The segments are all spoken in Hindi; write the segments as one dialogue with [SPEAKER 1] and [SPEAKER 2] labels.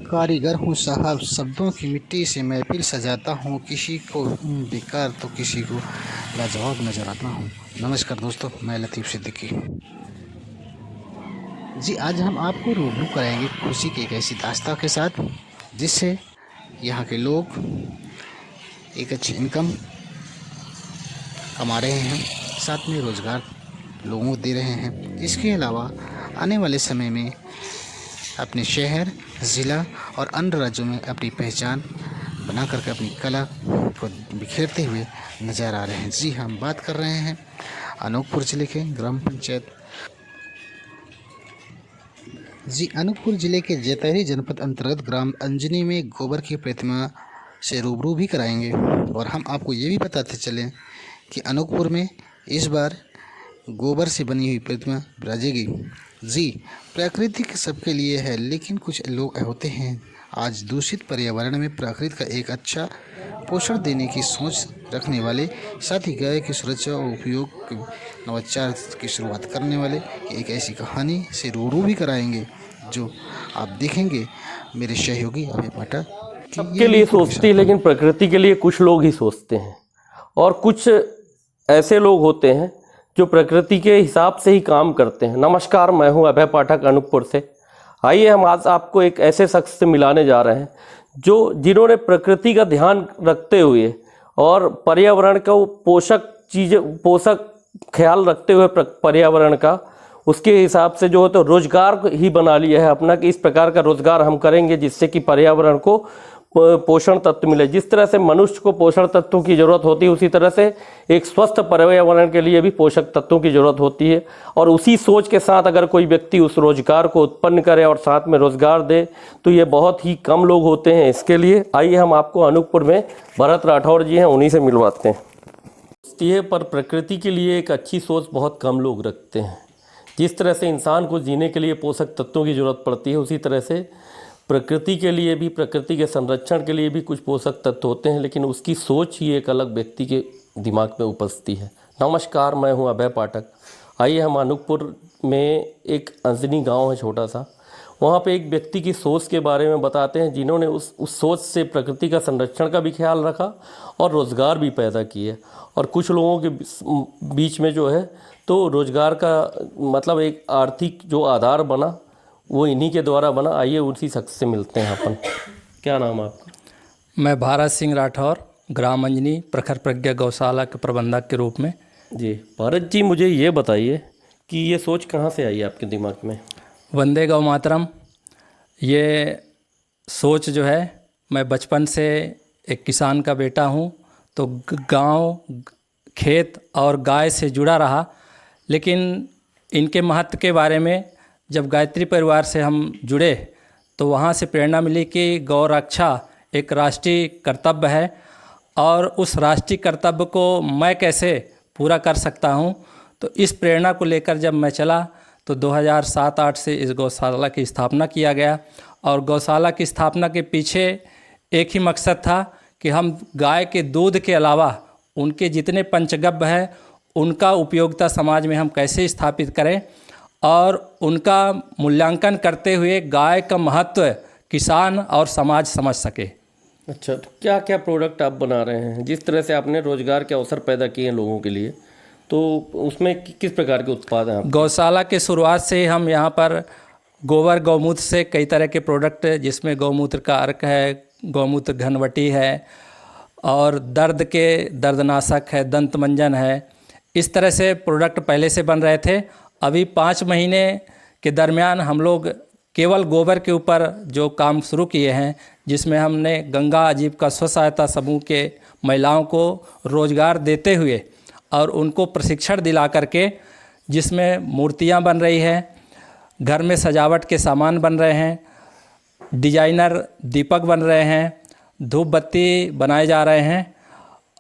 [SPEAKER 1] कारीगर हूँ साहब, शब्दों की मिट्टी से महफिल सजाता हूँ। किसी को बेकार तो किसी को लाजवाब नजर आता हूँ। नमस्कार दोस्तों, मैं लतीफ़ सिद्दीकी जी। आज हम आपको रूबरू कराएंगे खुशी की एक ऐसी दास्तां के साथ जिससे यहाँ के लोग एक अच्छी इनकम कमा रहे हैं, साथ में रोज़गार लोगों को दे रहे हैं। इसके अलावा आने वाले समय में अपने शहर, ज़िला और अन्य राज्यों में अपनी पहचान बना करके अपनी कला को बिखेरते हुए नज़र आ रहे हैं। जी, हम बात कर रहे हैं अनूपपुर ज़िले के ग्राम पंचायत अनूपपुर ज़िले के जैतहरी जनपद अंतर्गत ग्राम अंजनी में गोबर की प्रतिमा से रूबरू भी कराएंगे। और हम आपको ये भी बताते चलें कि अनूपपुर में इस बार गोबर से बनी हुई प्रतिमा विराजेगी। जी, प्रकृति सबके लिए है, लेकिन कुछ लोग होते हैं आज दूषित पर्यावरण में प्रकृति का एक अच्छा पोषण देने की सोच रखने वाले, साथ ही गाय की सुरक्षा और उपयोग नवाचार की शुरुआत करने वाले एक ऐसी कहानी से रूबरू भी कराएंगे जो आप देखेंगे मेरे सहयोगी अभय पाठक
[SPEAKER 2] सबके लिए सोचती है, लेकिन प्रकृति के लिए कुछ लोग ही सोचते हैं और कुछ ऐसे लोग होते हैं जो प्रकृति के हिसाब से ही काम करते हैं। नमस्कार, मैं हूं अभय पाठक अनूपपुर से। आइए हम आज आपको एक ऐसे शख्स से मिलाने जा रहे हैं जिन्होंने प्रकृति का ध्यान रखते हुए और पर्यावरण का पोषक ख्याल रखते हुए पर्यावरण का उसके हिसाब से जो है तो रोजगार ही बना लिया है अपना, कि इस प्रकार का रोजगार हम करेंगे जिससे कि पर्यावरण को पोषण तत्व मिले। जिस तरह से मनुष्य को पोषण तत्वों की ज़रूरत होती है, उसी तरह से एक स्वस्थ पर्यावरण के लिए भी पोषक तत्वों की ज़रूरत होती है। और उसी सोच के साथ अगर कोई व्यक्ति उस रोजगार को उत्पन्न करे और साथ में रोजगार दे तो ये बहुत ही कम लोग होते हैं। इसके लिए आइए हम आपको अनूपपुर में भरत राठौर जी हैं, उन्हीं से मिलवाते हैं। पर प्रकृति के लिए एक अच्छी सोच बहुत कम लोग रखते हैं। जिस तरह से इंसान को जीने के लिए पोषक तत्वों की ज़रूरत पड़ती है, उसी तरह से प्रकृति के लिए भी, प्रकृति के संरक्षण के लिए भी कुछ पोषक तत्व होते हैं, लेकिन उसकी सोच ही एक अलग व्यक्ति के दिमाग में उपजती है। नमस्कार, मैं हूं अभय पाठक। आइए हम अनूपपुर में एक अंजनी गांव है छोटा सा, वहां पे एक व्यक्ति की सोच के बारे में बताते हैं जिन्होंने उस सोच से प्रकृति का संरक्षण का भी ख्याल रखा और रोज़गार भी पैदा किए। और कुछ लोगों के बीच में जो है तो रोज़गार का मतलब एक आर्थिक जो आधार बना वो इन्हीं के द्वारा बना। आइए उसी शख्स से मिलते हैं अपन। क्या नाम है आपका?
[SPEAKER 3] मैं भारत सिंह राठौर, ग्राम अंजनी प्रखर प्रज्ञा गौशाला के प्रबंधक के रूप में।
[SPEAKER 2] जी भारत जी, मुझे ये बताइए कि ये सोच कहाँ से आई आपके दिमाग में?
[SPEAKER 3] वंदे गौ मातरम। ये सोच जो है, मैं बचपन से एक किसान का बेटा हूँ, तो गांव, खेत और गाय से जुड़ा रहा। लेकिन इनके महत्व के बारे में जब गायत्री परिवार से हम जुड़े तो वहाँ से प्रेरणा मिली कि गौ रक्षा एक राष्ट्रीय कर्तव्य है और उस राष्ट्रीय कर्तव्य को मैं कैसे पूरा कर सकता हूँ। तो इस प्रेरणा को लेकर जब मैं चला तो 2007-8 से इस गौशाला की स्थापना किया गया। और गौशाला की स्थापना के पीछे एक ही मकसद था कि हम गाय के दूध के अलावा उनके जितने पंचगव्य हैं उनका उपयोगिता समाज में हम कैसे स्थापित करें और उनका मूल्यांकन करते हुए गाय का महत्व किसान और समाज समझ सके।
[SPEAKER 2] अच्छा, तो क्या क्या प्रोडक्ट आप बना रहे हैं? जिस तरह से आपने रोजगार के अवसर पैदा किए हैं लोगों के लिए, तो उसमें किस प्रकार के उत्पाद हैं?
[SPEAKER 3] गौशाला के शुरुआत से हम यहाँ पर गोबर गौमूत्र से कई तरह के प्रोडक्ट, जिसमें गौमूत्र का अर्क है, गौमूत्र घनवटी है और दर्द के दर्दनाशक है, दंत मंजन है। इस तरह से प्रोडक्ट पहले से बन रहे थे। अभी 5 महीने के दरमियान हम लोग केवल गोबर के ऊपर जो काम शुरू किए हैं, जिसमें हमने गंगा आजीविका स्व सहायता समूह के महिलाओं को रोज़गार देते हुए और उनको प्रशिक्षण दिला करके, जिसमें मूर्तियां बन रही हैं, घर में सजावट के सामान बन रहे हैं, डिजाइनर दीपक बन रहे हैं, धूप बत्ती बनाए जा रहे हैं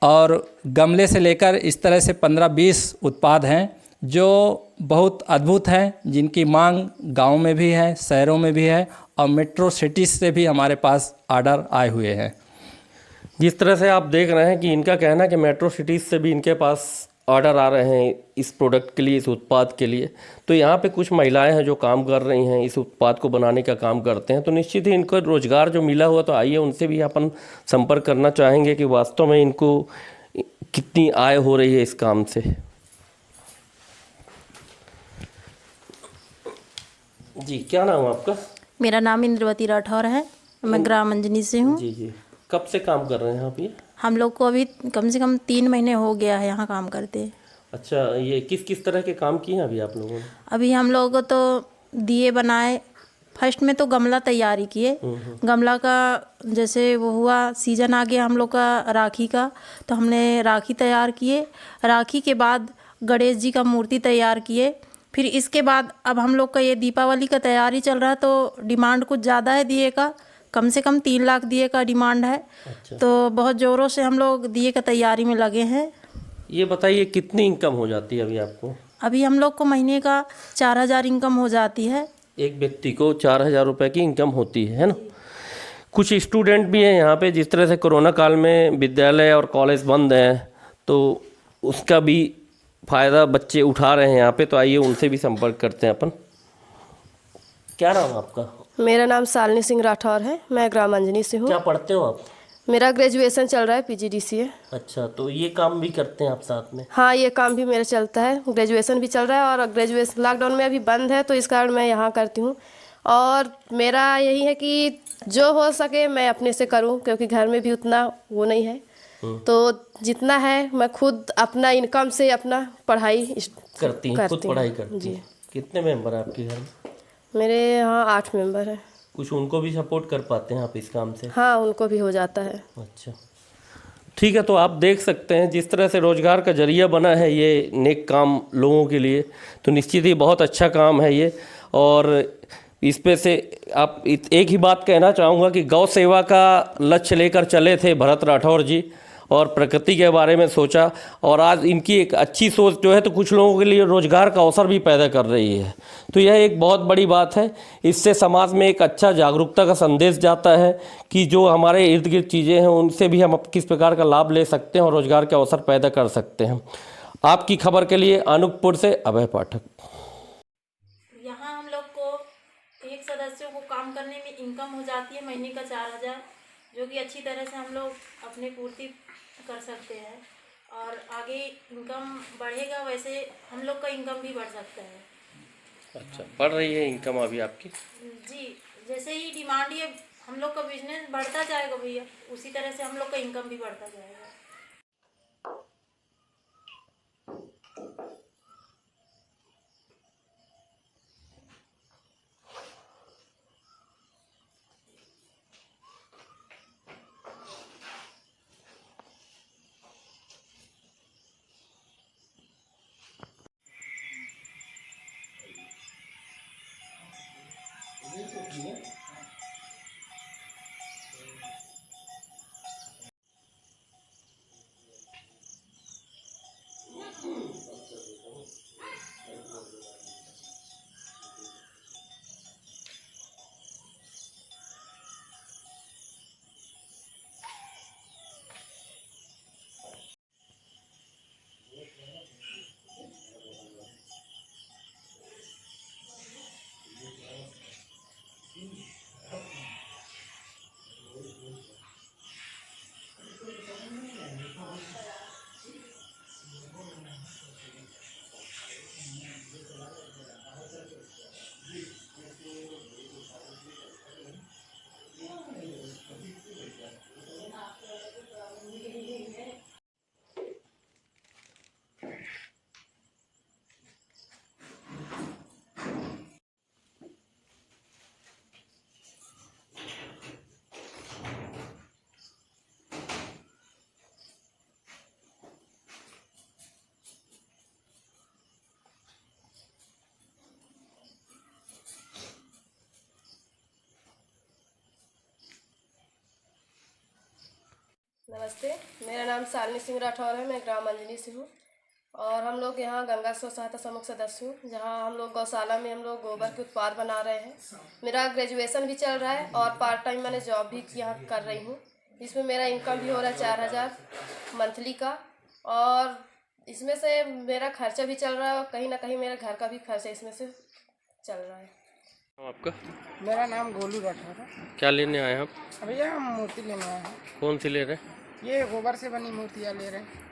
[SPEAKER 3] और गमले से लेकर इस तरह से 15-20 उत्पाद हैं जो बहुत अद्भुत हैं, जिनकी मांग गांव में भी है, शहरों में भी है और मेट्रो सिटीज़ से भी हमारे पास आर्डर आए हुए हैं।
[SPEAKER 2] जिस तरह से आप देख रहे हैं कि इनका कहना है कि मेट्रो सिटीज़ से भी इनके पास ऑर्डर आ रहे हैं इस प्रोडक्ट के लिए, इस उत्पाद के लिए, तो यहाँ पे कुछ महिलाएं हैं जो काम कर रही हैं, इस उत्पाद को बनाने का काम करते हैं, तो निश्चित ही इनको रोज़गार जो मिला हुआ, तो आइए उनसे भी अपन संपर्क करना चाहेंगे कि वास्तव में इनको कितनी आय हो रही है इस काम से। जी, क्या नाम है आपका?
[SPEAKER 4] मेरा नाम इंद्रवती राठौर है, मैं ग्राम अंजनी से हूँ।
[SPEAKER 2] जी जी, कब से काम कर रहे हैं आप ये?
[SPEAKER 4] हम लोग को अभी कम से कम 3 महीने हो गया है यहाँ काम करते।
[SPEAKER 2] अच्छा, ये किस किस तरह के काम किए हैं अभी आप लोगों ने?
[SPEAKER 4] अभी हम लोग तो दिए बनाए, फर्स्ट में तो गमला तैयारी किए। गमला का जैसे वो हुआ, सीजन आ गया हम लोग का राखी का, तो हमने राखी तैयार किए। राखी के बाद गणेश जी का मूर्ति तैयार किए। फिर इसके बाद अब हम लोग का ये दीपावली का तैयारी चल रहा है, तो डिमांड कुछ ज़्यादा है दिए का, कम से कम 3 लाख दिए का डिमांड है।
[SPEAKER 2] अच्छा।
[SPEAKER 4] तो बहुत ज़ोरों से हम लोग दिए का तैयारी में लगे हैं।
[SPEAKER 2] ये बताइए कितनी इनकम हो जाती है अभी आपको?
[SPEAKER 4] अभी हम लोग को महीने का 4,000 इनकम हो जाती है।
[SPEAKER 2] एक व्यक्ति को 4,000 रुपये की इनकम होती है ना? कुछ स्टूडेंट भी हैं यहाँ पे, जिस तरह से कोरोना काल में विद्यालय और कॉलेज बंद हैं, तो उसका भी फ़ायदा बच्चे उठा रहे हैं यहाँ पे, तो आइए उनसे भी संपर्क करते हैं अपन। क्या नाम है आपका?
[SPEAKER 5] मेरा नाम शालिनी सिंह राठौर है, मैं ग्राम अंजनी से हूँ।
[SPEAKER 2] क्या पढ़ते हो आप?
[SPEAKER 5] मेरा ग्रेजुएशन चल रहा है, PGDCA।
[SPEAKER 2] अच्छा, तो ये काम भी करते हैं आप साथ में?
[SPEAKER 5] हाँ, ये काम भी मेरा चलता है, ग्रेजुएशन भी चल रहा है और ग्रेजुएशन लॉकडाउन में अभी बंद है, तो इस कारण मैं यहाँ करती हूँ। और मेरा यही है कि जो हो सके मैं अपने से करूँ, क्योंकि घर में भी उतना वो नहीं है, तो जितना है मैं खुद अपना इनकम से अपना पढ़ाई
[SPEAKER 2] करती हैं, खुद
[SPEAKER 5] हूँ।
[SPEAKER 2] पढ़ाई करती
[SPEAKER 5] जी।
[SPEAKER 2] हैं। कितने मेंबर हैं आपके घर में?
[SPEAKER 5] मेरे यहाँ 8 मेंबर हैं।
[SPEAKER 2] कुछ उनको भी सपोर्ट कर पाते हैं आप इस काम से?
[SPEAKER 5] हाँ, उनको भी हो जाता है।
[SPEAKER 2] अच्छा, ठीक है। तो आप देख सकते हैं जिस तरह से रोज़गार का जरिया बना है ये नेक काम लोगों के लिए, तो निश्चित ही बहुत अच्छा काम है ये। और इस पे से आप एक ही बात कहना चाहूँगा कि गौ सेवा का लक्ष्य लेकर चले थे भरत राठौर जी, और प्रकृति के बारे में सोचा, और आज इनकी एक अच्छी सोच जो है तो कुछ लोगों के लिए रोज़गार का अवसर भी पैदा कर रही है। तो यह एक बहुत बड़ी बात है। इससे समाज में एक अच्छा जागरूकता का संदेश जाता है कि जो हमारे इर्द गिर्द चीज़ें हैं उनसे भी हम किस प्रकार का लाभ ले सकते हैं और रोज़गार के अवसर पैदा कर सकते हैं। आपकी खबर के लिए अनूपपुर से अभय पाठक।
[SPEAKER 4] यहाँ हम लोग को एक सदस्यों को काम करने में इनकम हो जाती है महीने का 4,000, जो कि अच्छी तरह से हम लोग अपने पूर्ति कर सकते हैं, और आगे इनकम बढ़ेगा, वैसे हम लोग का इनकम भी बढ़ सकता है।
[SPEAKER 2] अच्छा, बढ़ रही है इनकम अभी आपकी?
[SPEAKER 4] जी, जैसे ही डिमांड ये हम लोग का बिजनेस बढ़ता जाएगा भैया, उसी तरह से हम लोग का इनकम भी बढ़ता जाएगा।
[SPEAKER 5] नमस्ते, मेरा नाम शालिनी सिंह राठौर है, मैं ग्राम अंजनी से हूँ। और हम लोग यहाँ गंगा स्व सहायता समूह सदस्य हूँ, जहाँ हम लोग गौशाला में हम लोग गोबर के उत्पाद बना रहे हैं। मेरा ग्रेजुएशन भी चल रहा है और पार्ट टाइम मैंने जॉब भी यहाँ कर रही हूँ, जिसमें मेरा इनकम भी हो रहा है 4,000 मंथली का। और इसमें से मेरा खर्चा भी चल रहा है और कहीं ना कहीं मेरा घर का भी खर्चा इसमें से चल रहा है।
[SPEAKER 2] आपका
[SPEAKER 6] मेरा नाम गोलू राठौर है।
[SPEAKER 2] क्या लेने आए हैं आप?
[SPEAKER 6] भैया हम मूर्ति लेने आए हैं।
[SPEAKER 2] कौन सी ले रहे हैं?
[SPEAKER 6] ये गोबर से बनी मूर्तियाँ ले रहे हैं।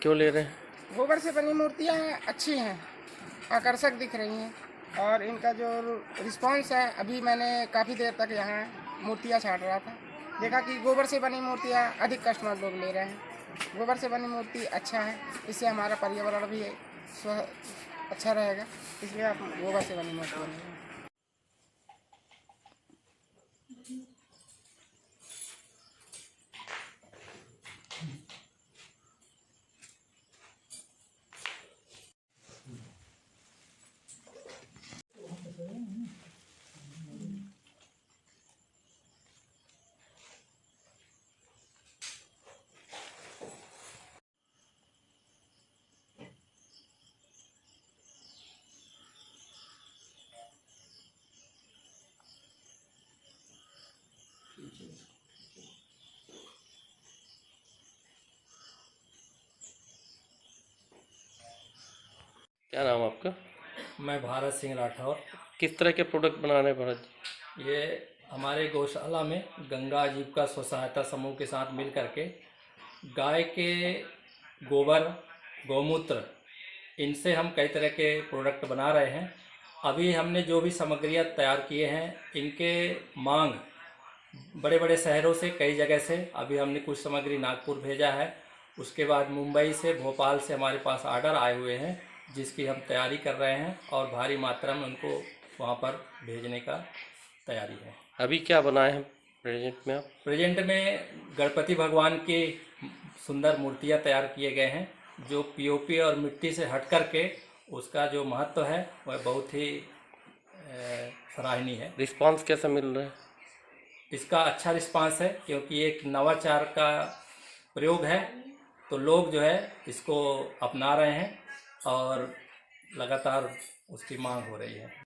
[SPEAKER 2] क्यों ले रहे हैं?
[SPEAKER 6] गोबर से बनी मूर्तियाँ अच्छी हैं, आकर्षक दिख रही हैं और इनका जो रिस्पांस है, अभी मैंने काफ़ी देर तक यहाँ मूर्तियाँ छाट रहा था, देखा कि गोबर से बनी मूर्तियाँ अधिक कस्टमर लोग ले रहे हैं। गोबर से बनी मूर्ति अच्छा है, इससे हमारा पर्यावरण भी अच्छा रहेगा, इसलिए आप गोबर से बनी मूर्ति बनेंगे।
[SPEAKER 2] क्या नाम आपका?
[SPEAKER 3] मैं भारत सिंह राठौर।
[SPEAKER 2] किस तरह के प्रोडक्ट बना रहे हैं भरत जी?
[SPEAKER 3] ये हमारे गौशाला में गंगा आजीविका स्व सहायता समूह के साथ मिल करके गाय के गोबर, गौमूत्र, इनसे हम कई तरह के प्रोडक्ट बना रहे हैं। अभी हमने जो भी सामग्रियां तैयार किए हैं, इनके मांग बड़े बड़े शहरों से, कई जगह से, अभी हमने कुछ सामग्री नागपुर भेजा है, उसके बाद मुंबई से, भोपाल से हमारे पास ऑर्डर आए हुए हैं, जिसकी हम तैयारी कर रहे हैं और भारी मात्रा में उनको वहाँ पर भेजने का तैयारी है।
[SPEAKER 2] अभी क्या बनाए हैं प्रेजेंट में आप?
[SPEAKER 3] प्रेजेंट में गणपति भगवान की सुंदर मूर्तियाँ तैयार किए गए हैं, जो पीओपी और मिट्टी से हट कर के उसका जो महत्व है वह बहुत ही सराहनीय है।
[SPEAKER 2] रिस्पांस कैसा मिल रहा है?
[SPEAKER 3] इसका अच्छा रिस्पांस है, क्योंकि एक नवाचार का प्रयोग है, तो लोग जो है इसको अपना रहे हैं और लगातार उसकी मांग हो रही है।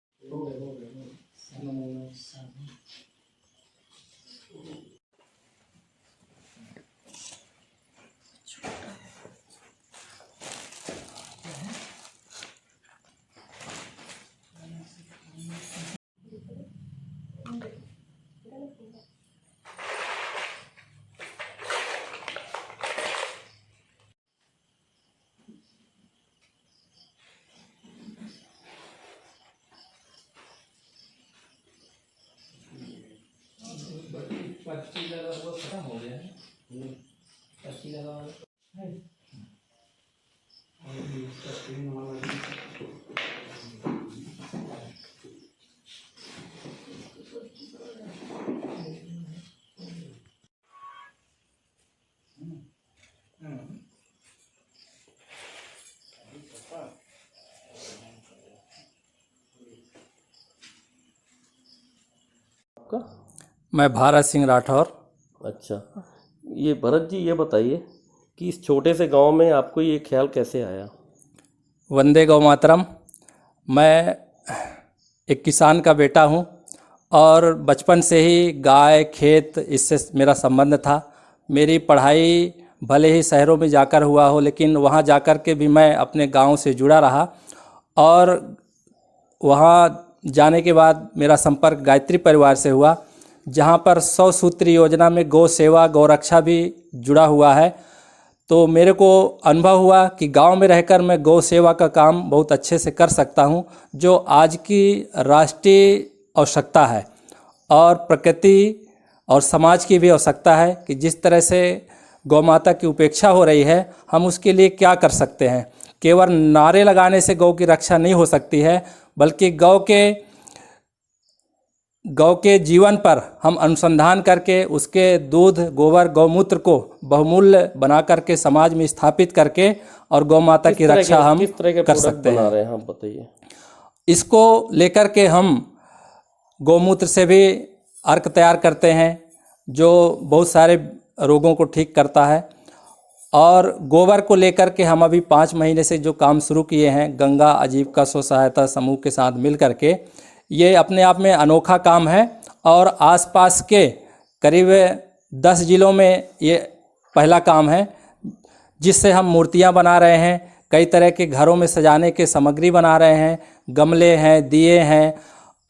[SPEAKER 3] पर्ची लगा हुआ खत्म हो गया है। पर्ची लगा है।
[SPEAKER 2] आपका?
[SPEAKER 3] मैं भारत सिंह राठौर।
[SPEAKER 2] अच्छा, ये भरत जी ये बताइए कि इस छोटे से गांव में आपको ये ख्याल कैसे आया?
[SPEAKER 3] वंदे गौ मातरम। मैं एक किसान का बेटा हूं और बचपन से ही गाय, खेत, इससे मेरा संबंध था। मेरी पढ़ाई भले ही शहरों में जाकर हुआ हो, लेकिन वहां जाकर के भी मैं अपने गांव से जुड़ा रहा और वहां जाने के बाद मेरा संपर्क गायत्री परिवार से हुआ, जहां पर 100 सूत्र योजना में गौ सेवा, गौ रक्षा भी जुड़ा हुआ है। तो मेरे को अनुभव हुआ कि गांव में रहकर मैं गौ सेवा का काम बहुत अच्छे से कर सकता हूं, जो आज की राष्ट्रीय आवश्यकता है और प्रकृति और समाज की भी आवश्यकता है कि जिस तरह से गौ माता की उपेक्षा हो रही है, हम उसके लिए क्या कर सकते हैं। केवल नारे लगाने से गौ की रक्षा नहीं हो सकती है, बल्कि गौ के जीवन पर हम अनुसंधान करके उसके दूध, गोबर, गौमूत्र को बहुमूल्य बना करके समाज में स्थापित करके और गौ माता की रक्षा हम
[SPEAKER 2] किस तरह के
[SPEAKER 3] कर
[SPEAKER 2] प्रोडक्ट
[SPEAKER 3] सकते
[SPEAKER 2] बना
[SPEAKER 3] हैं।
[SPEAKER 2] रहे हैं आप बताइए?
[SPEAKER 3] इसको लेकर के हम गौमूत्र से भी अर्क तैयार करते हैं, जो बहुत सारे रोगों को ठीक करता है। और गोबर को लेकर के हम अभी 5 महीने से जो काम शुरू किए हैं गंगा आजीविका स्व सहायता समूह के साथ मिल करके, ये अपने आप में अनोखा काम है और आसपास के करीब 10 जिलों में ये पहला काम है, जिससे हम मूर्तियाँ बना रहे हैं। कई तरह के घरों में सजाने के सामग्री बना रहे हैं, गमले हैं, दिए हैं,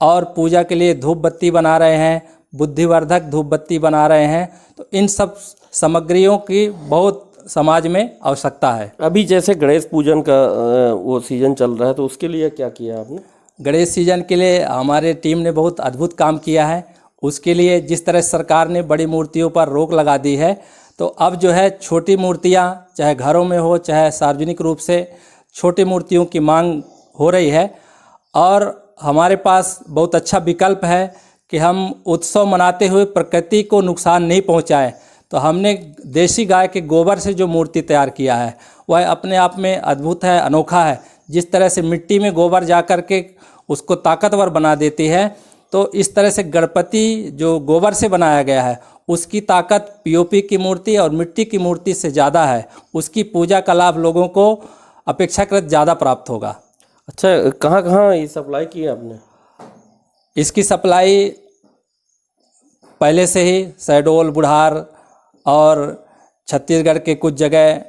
[SPEAKER 3] और पूजा के लिए धूप बत्ती बना रहे हैं, बुद्धिवर्धक धूप बत्ती बना रहे हैं। तो इन सब सामग्रियों की बहुत समाज में आवश्यकता है।
[SPEAKER 2] अभी जैसे गणेश पूजन का वो सीजन चल रहा है, तो उसके लिए क्या किया आपने?
[SPEAKER 3] गणेश सीजन के लिए हमारे टीम ने बहुत अद्भुत काम किया है। उसके लिए जिस तरह सरकार ने बड़ी मूर्तियों पर रोक लगा दी है, तो अब जो है छोटी मूर्तियां, चाहे घरों में हो चाहे सार्वजनिक रूप से, छोटी मूर्तियों की मांग हो रही है। और हमारे पास बहुत अच्छा विकल्प है कि हम उत्सव मनाते हुए प्रकृति को नुकसान नहीं पहुंचाएं। तो हमने देसी गाय के गोबर से जो मूर्ति तैयार किया है वह अपने आप में अद्भुत है, अनोखा है। जिस तरह से मिट्टी में गोबर जा कर के उसको ताकतवर बना देती है, तो इस तरह से गणपति जो गोबर से बनाया गया है उसकी ताकत पीओपी की मूर्ति और मिट्टी की मूर्ति से ज़्यादा है। उसकी पूजा का लाभ लोगों को अपेक्षाकृत ज़्यादा प्राप्त होगा।
[SPEAKER 2] अच्छा, कहाँ कहाँ ये सप्लाई की है आपने?
[SPEAKER 3] इसकी सप्लाई पहले से ही शहडोल, बुढ़ार और छत्तीसगढ़ के कुछ जगह।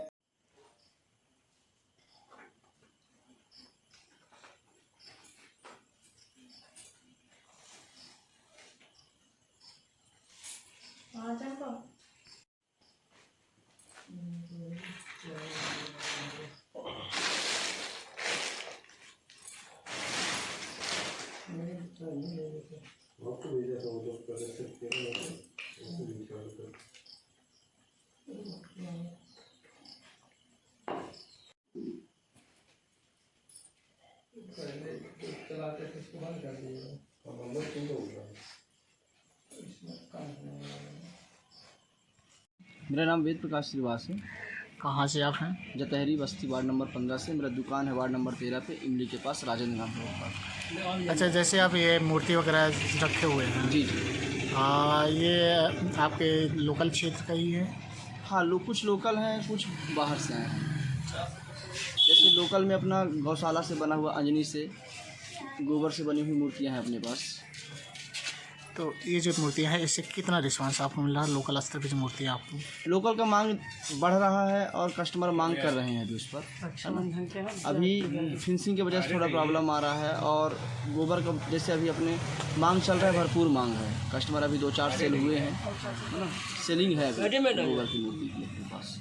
[SPEAKER 7] मेरा नाम वेद प्रकाश श्रीवास है।
[SPEAKER 8] कहाँ से आप हैं?
[SPEAKER 7] जतहरी बस्ती वार्ड नंबर 15 से। मेरा दुकान है वार्ड नंबर 13 पे, इमली के पास, राजेंद्र नाम रोड पर।
[SPEAKER 8] अच्छा, जैसे आप ये मूर्ति वगैरह रखे हुए हैं,
[SPEAKER 7] जी जी।
[SPEAKER 8] ये आपके लोकल क्षेत्र का ही है?
[SPEAKER 7] हाँ, कुछ लोकल हैं, कुछ बाहर से आए हैं। जैसे लोकल में अपना गौशाला से बना हुआ अंजनी से गोबर से बनी हुई मूर्तियाँ हैं अपने पास।
[SPEAKER 8] तो ये जो मूर्तियाँ हैं, इससे कितना रिस्पांस आपको मिल रहा है? लोकल स्तर की जो मूर्तियाँ आपको?
[SPEAKER 7] लोकल का मांग बढ़ रहा है और कस्टमर मांग कर रहे हैं अभी उस पर। अच्छा। अभी फिनिशिंग की वजह से थोड़ा प्रॉब्लम आ रहा है, और गोबर का जैसे अभी अपने मांग चल रहा है, भरपूर मांग है। कस्टमर अभी 2-4 सेल हुए हैं, है ना। सेलिंग है अभी गोबर की मूर्ति अपने पास।